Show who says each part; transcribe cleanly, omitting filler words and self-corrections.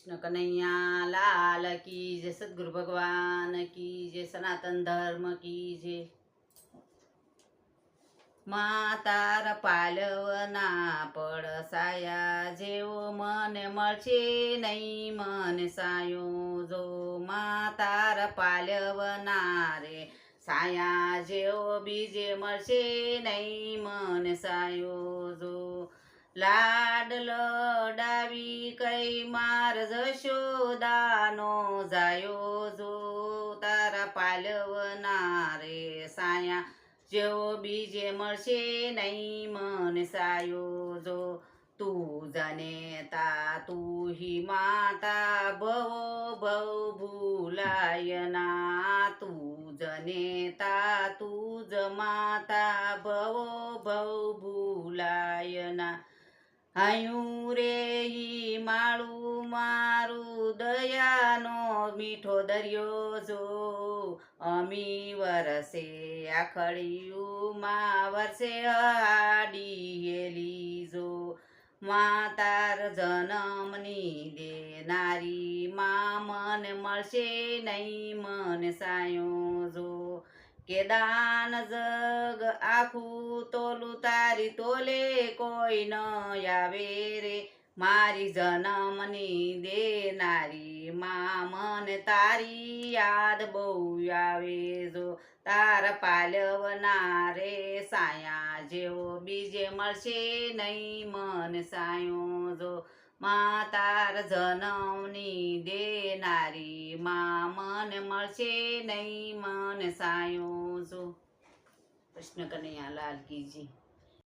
Speaker 1: कृष्ण कन्हैया लाल की जय, सद्गुरु भगवान की जय, सनातन धर्म की जय। માતાર પાલવના પડસાયા જેવો મને મળશે નહીં મને સાયો જો, માતાર પાલવના રે સાયા જેવો બીજે મળશે નહીં મને સાયો જો। લાડ લડાવી કઈ માર જશોદાનો જાયો જો, તારા પાલવના રે સાયા જેવો બીજે મળશે નહીં મને સાયો જો। તું જનેતા તું હિ માતા ભવો ભવ ભૂલાય ના, તું જનેતા તું જ માતા ભવો ભવ ભૂલાય ના। હાયું રે ઈ માળું મારું દયાનો મીઠો દરિયો જો, અમી વરસે આખડિયુંમાં વરસે આડીએલી જો। માતાર જન્મની દેનારી માં મને મળશે નહીં મને સાયો જો। કે દાન જગ આખું તોલું તારી તોલે કોઈ ન આવે રે, મારી જન્મની દેનારી માં મને તારી યાદ બહુ આવે જો। તારા પાલવના રે સાયા જેવો બીજે મળશે નહીં મને સાયો જો। માતાર જન્મની દેનારી માં મને મળશે નહીં મને સાયો જો। કૃષ્ણ કનૈયા લાલ કી જય।